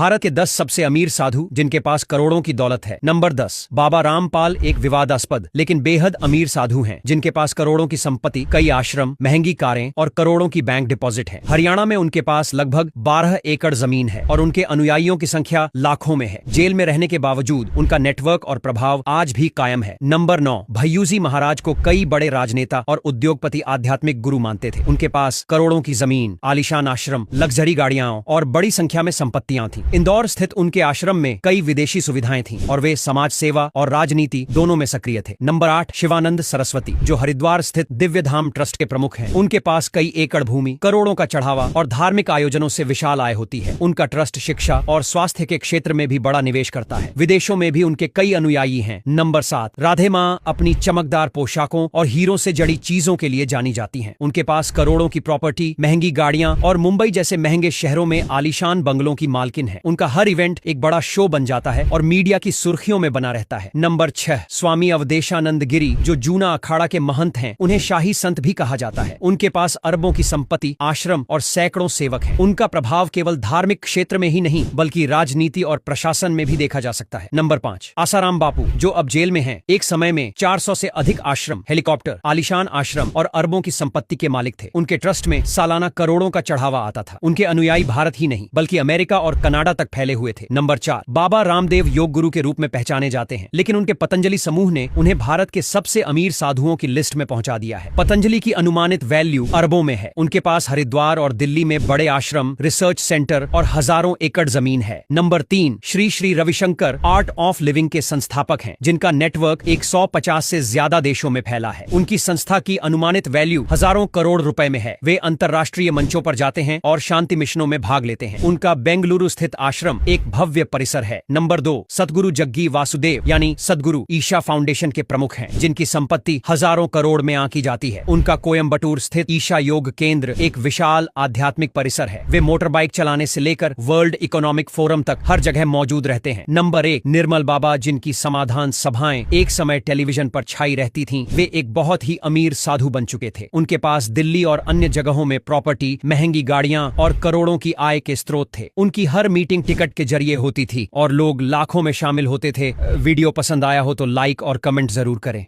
भारत के 10 सबसे अमीर साधु जिनके पास करोड़ों की दौलत है। नंबर 10, बाबा रामपाल एक विवादास्पद लेकिन बेहद अमीर साधु हैं जिनके पास करोड़ों की संपत्ति, कई आश्रम, महंगी कारें और करोड़ों की बैंक डिपॉजिट है। हरियाणा में उनके पास लगभग 12 एकड़ जमीन है और उनके अनुयायियों की संख्या लाखों में है। जेल में रहने के बावजूद उनका नेटवर्क और प्रभाव आज भी कायम है। नंबर 9, भय्यूजी महाराज को कई बड़े राजनेता और उद्योगपति आध्यात्मिक गुरु मानते थे। उनके पास करोड़ों की जमीन, आलीशान आश्रम, लग्जरी गाड़ियां और बड़ी संख्या में संपत्तियां थीं। इंदौर स्थित उनके आश्रम में कई विदेशी सुविधाएं थीं और वे समाज सेवा और राजनीति दोनों में सक्रिय थे। नंबर 8, शिवानंद सरस्वती जो हरिद्वार स्थित दिव्य धाम ट्रस्ट के प्रमुख हैं। उनके पास कई एकड़ भूमि, करोड़ों का चढ़ावा और धार्मिक आयोजनों से विशाल आय होती है। उनका ट्रस्ट शिक्षा और स्वास्थ्य के क्षेत्र में भी बड़ा निवेश करता है। विदेशों में भी उनके कई अनुयायी हैं। नंबर 7, राधे मां अपनी चमकदार पोशाकों और हीरों से जड़ी चीजों के लिए जानी जाती हैं। उनके पास करोड़ों की प्रॉपर्टी, महंगी गाड़ियां और मुंबई जैसे महंगे शहरों में आलीशान बंगलों की मालकिन है। उनका हर इवेंट एक बड़ा शो बन जाता है और मीडिया की सुर्खियों में बना रहता है। नंबर 6, स्वामी अवधेशानंद गिरी जो जूना अखाड़ा के महंत हैं। उन्हें शाही संत भी कहा जाता है। उनके पास अरबों की संपत्ति, आश्रम और सैकड़ों सेवक हैं। उनका प्रभाव केवल धार्मिक क्षेत्र में ही नहीं बल्कि राजनीति और प्रशासन में भी देखा जा सकता है। नंबर 5, आसाराम बापू जो अब जेल में हैं। एक समय में 400 से अधिक आश्रम, हेलीकॉप्टर, आलीशान आश्रम और अरबों की संपत्ति के मालिक थे। उनके ट्रस्ट में सालाना करोड़ों का चढ़ावा आता था। उनके अनुयायी भारत ही नहीं बल्कि अमेरिका और कनाडा तक फैले हुए थे। नंबर 4, बाबा रामदेव योग गुरु के रूप में पहचाने जाते हैं, लेकिन उनके पतंजलि समूह ने उन्हें भारत के सबसे अमीर साधुओं की लिस्ट में पहुंचा दिया है। पतंजलि की अनुमानित वैल्यू अरबों में है। उनके पास हरिद्वार और दिल्ली में बड़े आश्रम, रिसर्च सेंटर और हजारों एकड़ जमीन है। Number 3, Shri Shri Ravishankar art of living के संस्थापक हैं, जिनका नेटवर्क 150 से ज्यादा देशों में फैला है। उनकी संस्था की अनुमानित वैल्यू हजारों करोड़ रुपए में है। वे अंतर्राष्ट्रीय मंचों पर जाते हैं और शांति मिशनों में भाग लेते हैं। उनका बेंगलुरु स्थित आश्रम एक भव्य परिसर है। नंबर 2, सद्गुरु जग्गी वासुदेव यानी सद्गुरु ईशा फाउंडेशन के प्रमुख हैं, जिनकी संपत्ति हजारों करोड़ में आंकी जाती है। उनका कोयम्बटूर स्थित ईशा योग केंद्र एक विशाल आध्यात्मिक परिसर है। वे मोटर बाइक चलाने से लेकर वर्ल्ड इकोनॉमिक फोरम तक हर जगह मौजूद रहते हैं। नंबर 1, निर्मल बाबा जिनकी समाधान सभाएं एक समय टेलीविजन पर छाई रहती थीं। वे एक बहुत ही अमीर साधु बन चुके थे। उनके पास दिल्ली और अन्य जगहों में प्रॉपर्टी, महंगी गाड़ियां और करोड़ों की आय के स्रोत थे। उनकी हर मीटिंग टिकट के जरिए होती थी और लोग लाखों में शामिल होते थे। वीडियो पसंद आया हो तो लाइक और कमेंट जरूर करें।